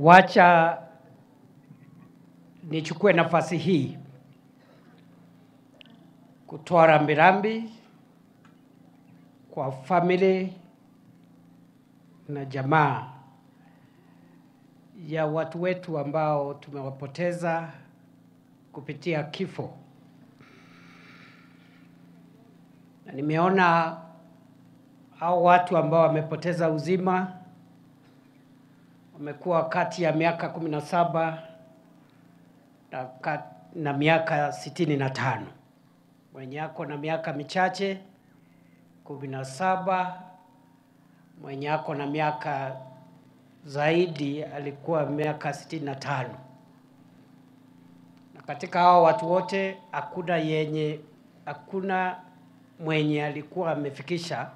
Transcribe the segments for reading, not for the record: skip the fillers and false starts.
Wacha nichukue nafasi hii kutoa rambirambi kwa family na jamaa ya watu wetu ambao tumewapoteza kupitia kifo. Na nimeona hao watu ambao wamepoteza uzima wamekuwa kati ya miaka 17 na miaka 65. Mwenye ako na miaka michache 17, mwenye ako na miaka zaidi alikuwa miaka 65. Na katika hao watu wote hakuna mwenye alikuwa amefikisha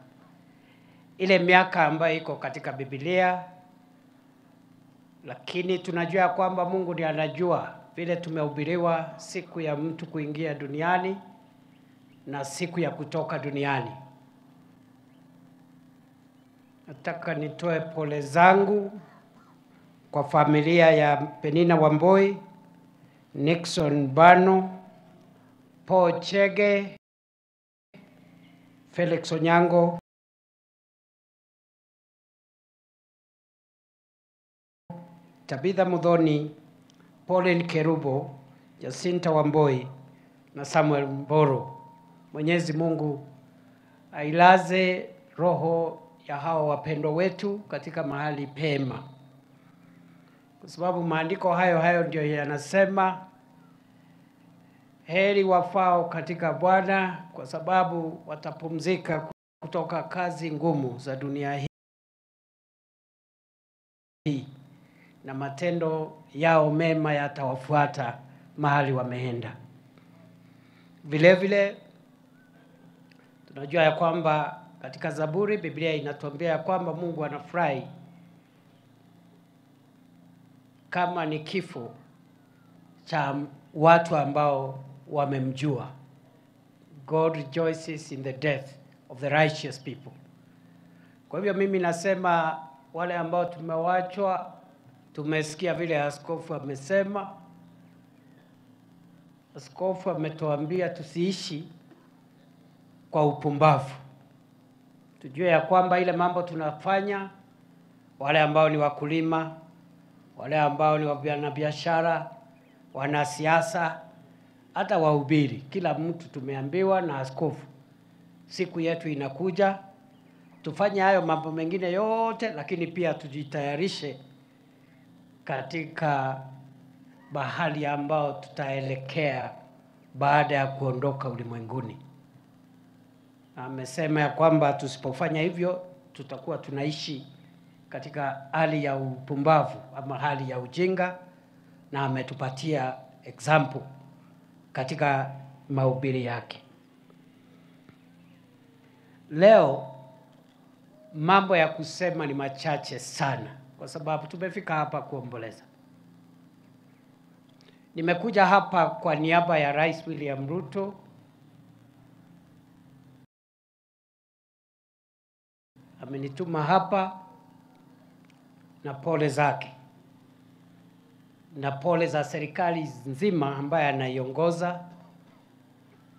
ile miaka ambayo iko katika Biblia, lakini tunajua kwamba Mungu ndiye anajua vile tumehubiriwa siku ya mtu kuingia duniani na siku ya kutoka duniani. Nataka nitoe pole zangu kwa familia ya Penina Wamboi, Nixon Bano, Paul Chege, Felix Onyango, Tabitha Muthoni, Pauline Kerubo, Jacinta Wamboi na Samuel Mboro. Mwenyezi Mungu ailaze roho ya hao wapendwa wetu katika mahali pema, kwa sababu maandiko hayo ndio yanasema heri wafao katika Bwana, kwa sababu watapumzika kutoka kazi ngumu za dunia hii, na matendo yao mema yatawafuata mahali wameenda. Vile vile tunajua ya kwamba katika Zaburi Biblia inatuambia ya kwamba Mungu anafurahi kama ni kifo cha watu ambao wamemjua. God rejoices in the death of the righteous people. Kwa hivyo mimi nasema wale ambao tumewachwa, tumesikia vile askofu amesema. Askofu ametuambia tusiishi kwa upumbavu. Tujue ya kwamba ile mambo tunafanya, wale ambao ni wakulima, wale ambao ni wanabiashara, wanasiasa, hata wahubiri, kila mtu tumeambiwa na askofu, siku yetu inakuja, tufanye hayo mambo mengine yote, lakini pia tujitayarishe katika bahali ambao tutaelekea baada ya kuondoka ulimwenguni. Amesema ya kwamba tusipofanya hivyo tutakuwa tunaishi katika hali ya upumbavu ama hali ya ujinga, na ametupatia example katika mahubiri yake. Leo mambo ya kusema ni machache sana, kwa sababu tumefika hapa kuomboleza. Nimekuja hapa kwa niaba ya Rais William Ruto. Amenituma hapa na pole zake na pole za serikali nzima ambayo anaiongoza.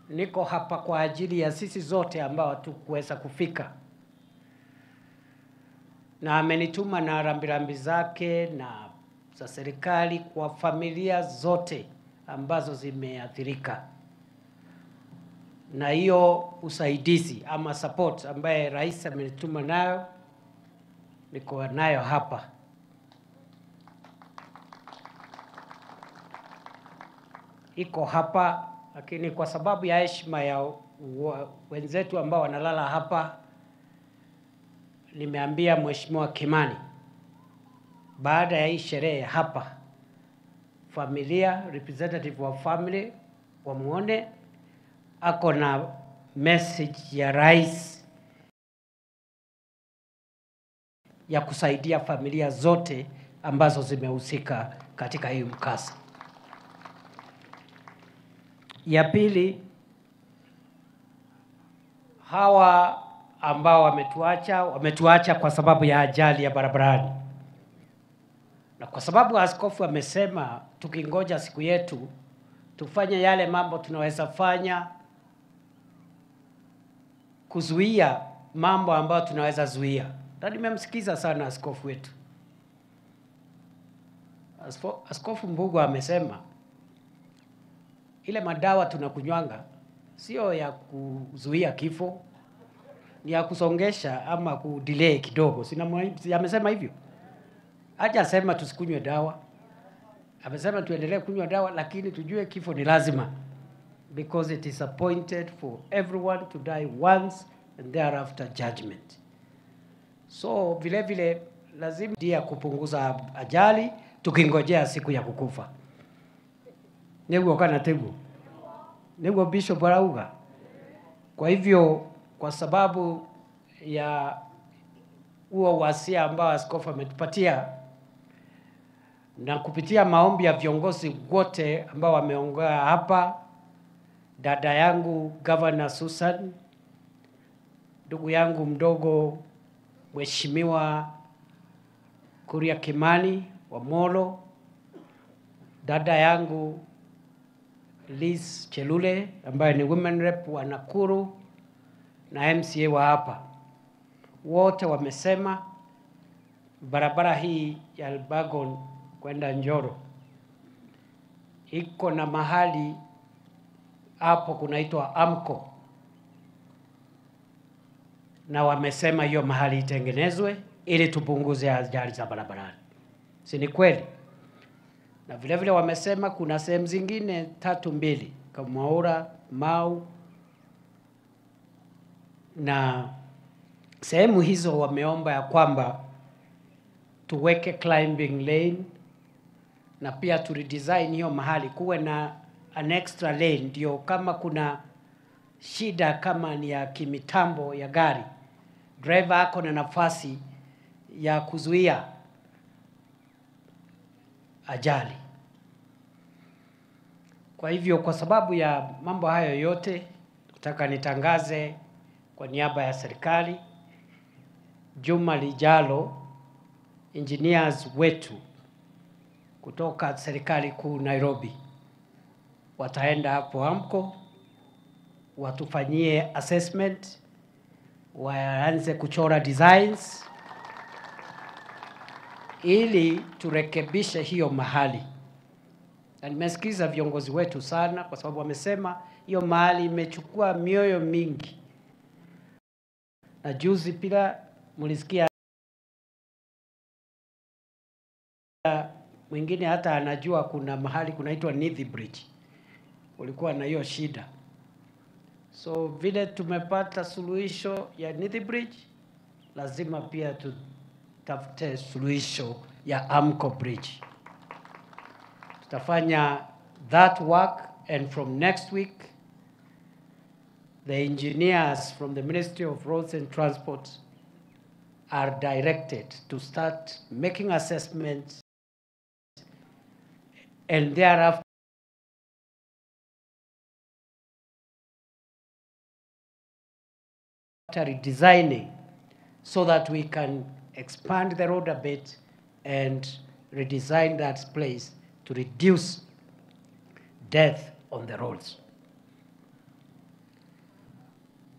Niko hapa kwa ajili ya sisi zote ambao hatukuweza kufika, na amenituma na rambirambi zake na za serikali kwa familia zote ambazo zimeathirika, na hiyo usaidizi ama support ambaye rais amenituma nayo niko nayo hapa. Iko hapa, lakini kwa sababu ya heshima ya wenzetu ambao wanalala hapa, nimeambia Mheshimiwa Kimani baada ya hii sherehe hapa, familia, representative wa family wamuone, ako na message ya rais ya kusaidia familia zote ambazo zimehusika katika hii mkasa. Ya pili, hawa ambao wametuacha kwa sababu ya ajali ya barabarani. Na kwa sababu askofu amesema tukingoja siku yetu tufanye yale mambo tunaweza fanya kuzuia mambo ambayo tunaweza zuia. Na nimemsikiza sana askofu wetu. Askofu Mbugu amesema ile madawa tunakunywanga sio ya kuzuia kifo, ni ya kusongesha ama kudelay kidogo. Amesema hivyo. Hajasema tusikunywe dawa. Amesema tuendelee kunywa dawa, lakini tujue kifo ni lazima, because it is appointed for everyone to die once and thereafter judgment. So vile lazima dia kupunguza ajali tukingojea siku ya kukufa. Nego kana tegu. Nego Bishop Arauga. Kwa hivyo, kwa sababu ya huo wasia ambao askofu ametupatia na kupitia maombi ya viongozi wote ambao wameongea hapa, dada yangu Governor Susan, ndugu yangu mdogo Mheshimiwa Kuria Kimani wa Molo, dada yangu Liz Chelule ambaye ni women rep wa Nakuru na MCA wa hapa, wote wamesema barabara hii ya Elbagon kwenda Njoro iko na mahali hapo kunaitwa Amco, na wamesema hiyo mahali itengenezwe ili tupunguze ajali za barabarani. Si ni kweli? Na vile wamesema kuna sehemu zingine 3-2 kama Maura, Mau, na sehemu hizo wameomba ya kwamba tuweke climbing lane na pia tu redesign hiyo mahali kuwe na an extra lane, ndio kama kuna shida kama ni ya kimitambo ya gari, driver ako na nafasi ya kuzuia ajali. Kwa hivyo, kwa sababu ya mambo hayo yote, nataka nitangaze kwa niaba ya serikali, juma lijalo engineers wetu kutoka serikali kuu Nairobi wataenda hapo Amco, watufanyie assessment, waanze kuchora designs ili turekebishe hiyo mahali. Na nimesikiza viongozi wetu sana, kwa sababu wamesema hiyo mahali imechukua mioyo mingi. Na juzi pia mlisikia mwingine hata anajua kuna mahali kunaitwa Nithi Bridge, ulikuwa na hiyo shida. So vile tumepata suluhisho ya Nithi Bridge, lazima pia tutafute suluhisho ya Amco Bridge. Tutafanya that work, and from next week the engineers from the Ministry of Roads and Transport are directed to start making assessments, and thereafter redesigning so that we can expand the road a bit and redesign that place to reduce death on the roads.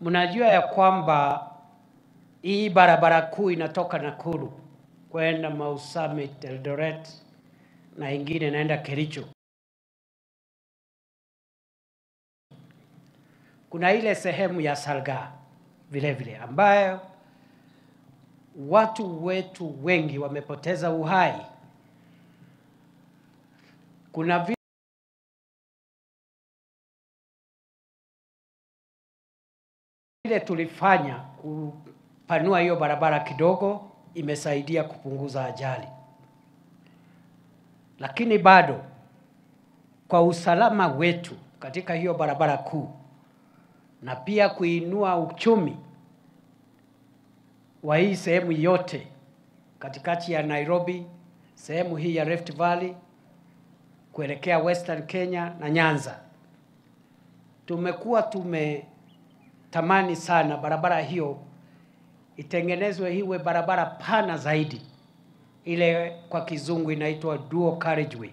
Mnajua ya kwamba hii barabara kuu inatoka Nakuru kwenda Mau Summit, Eldoret, na ingine naenda Kericho. Kuna ile sehemu ya Salga vile ambayo watu wetu wengi wamepoteza uhai. Kuna vile tulifanya kupanua hiyo barabara kidogo, imesaidia kupunguza ajali. Lakini bado kwa usalama wetu katika hiyo barabara kuu, na pia kuinua uchumi wa hii sehemu yote katikati ya Nairobi, sehemu hii ya Rift Valley kuelekea Western Kenya na Nyanza, tumekuwa tumetamani sana barabara hiyo itengenezwe iwe barabara pana zaidi, ile kwa kizungu inaitwa dual carriageway.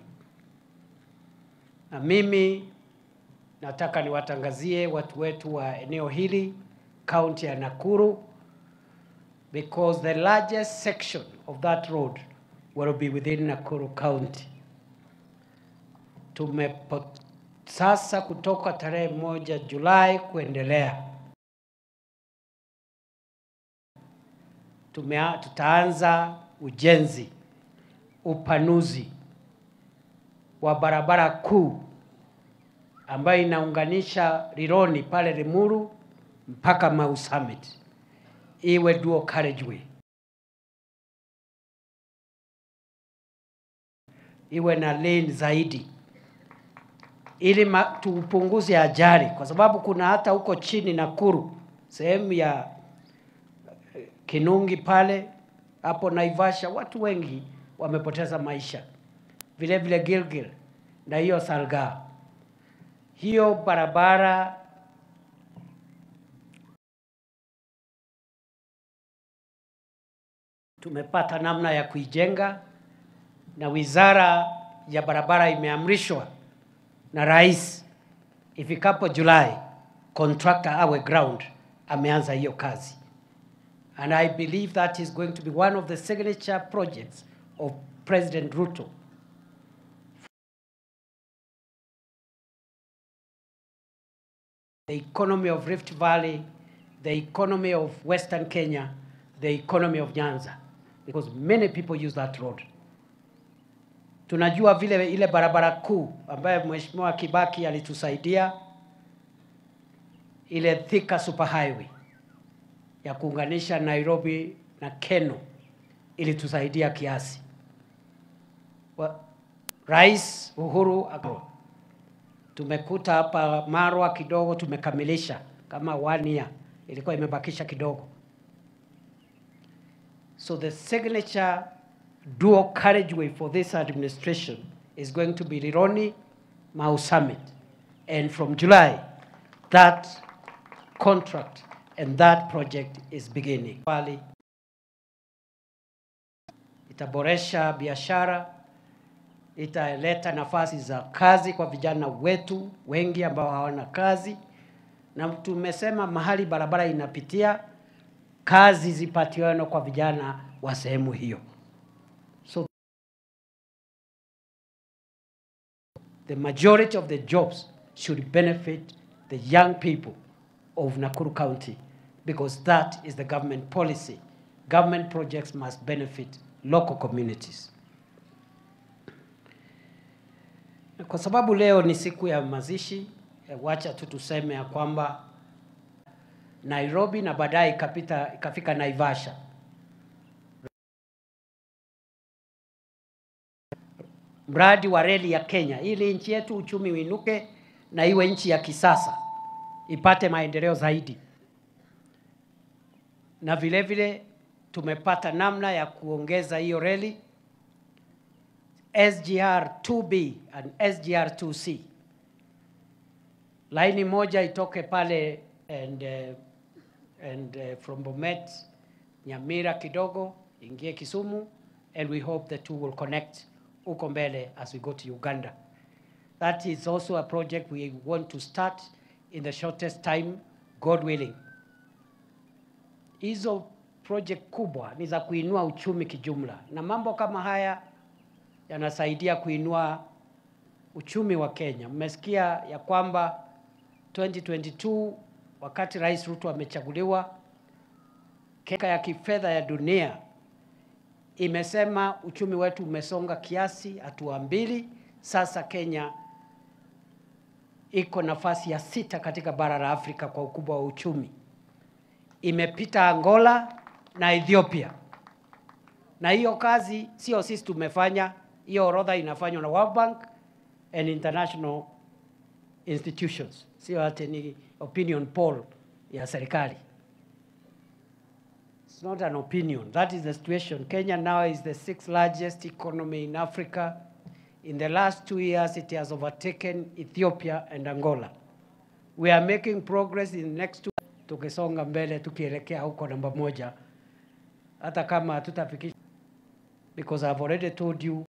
Na mimi nataka niwatangazie watu wetu wa eneo hili, kaunti ya Nakuru, because the largest section of that road will be within Nakuru County. Sasa kutoka tarehe 1 Julai kuendelea, tutaanza ujenzi, upanuzi wa barabara kuu ambayo inaunganisha Rironi pale Limuru mpaka Mau Summit, iwe dual carriageway, iwe na lane zaidi, ili tupunguze ajali, kwa sababu kuna hata huko chini Nakuru, sehemu ya Kinungi pale hapo Naivasha, watu wengi wamepoteza maisha, vile vile Gilgil na hiyo Salga. Hiyo barabara tumepata namna ya kuijenga, na wizara ya barabara imeamrishwa na rais ifikapo Julai contractor awe ground ameanza hiyo kazi. And I believe that is going to be one of the signature projects of President Ruto. The economy of Rift Valley, the economy of Western Kenya, the economy of Nyanza, because many people use that road. Tunajua vile ile barabara kuu ambayo Mheshimiwa Kibaki alitusaidia, ile Thika Superhighway ya kuunganisha Nairobi na Keno, ilitusaidia kiasi. Rais Uhuru Agro, tumekuta hapa Marwa kidogo tumekamilisha kama 1 year, ilikuwa imebakisha kidogo. So the signature dual carriageway for this administration is going to be Rironi Mau Summit, and from July that contract and that project is beginning. Itaboresha biashara, italeta nafasi za kazi kwa vijana wetu wengi ambao hawana kazi, na tumesema mahali barabara inapitia kazi zipatiwe kwa vijana wa sehemu hiyo. So the majority of the jobs should benefit the young people of Nakuru County, because that is the government policy. Government projects must benefit local communities. Kwa sababu leo ni siku ya mazishi, wacha tu tuseme ya kwamba Nairobi na baadaye ikafika Naivasha. Mradi wa reli ya Kenya, ili nchi yetu uchumi uinuke na iwe nchi ya kisasa, ipate maendeleo zaidi. Na vile vile tumepata namna ya kuongeza hiyo reli SGR 2B and SGR 2C. Laini moja itoke pale and from Bomet, Nyamira kidogo, ingie Kisumu, and we hope the two will connect uko mbele as we go to Uganda. That is also a project we want to start in the shortest time, God willing. Hizo project kubwa ni za kuinua uchumi kijumla, na mambo kama haya yanasaidia kuinua uchumi wa Kenya. Mmesikia ya kwamba 2022 wakati Rais Ruto amechaguliwa, Keka ya kifedha ya dunia imesema uchumi wetu umesonga kiasi hatua 2. Sasa Kenya iko nafasi ya 6 katika bara la Afrika kwa ukubwa wa uchumi. Imepita Angola na Ethiopia. Na hiyo kazi sio sisi tumefanya, hiyo orodha inafanywa na World Bank and international institutions. Sio hata ni opinion poll ya serikali. It's not an opinion. That is the situation. Kenya now is the 6th largest economy in Africa. In the last 2 years, it has overtaken Ethiopia and Angola. We are making progress in the next 2. Tukisonga mbele tukielekea huko namba 1, hata kama hatutafikisha. because I've already told you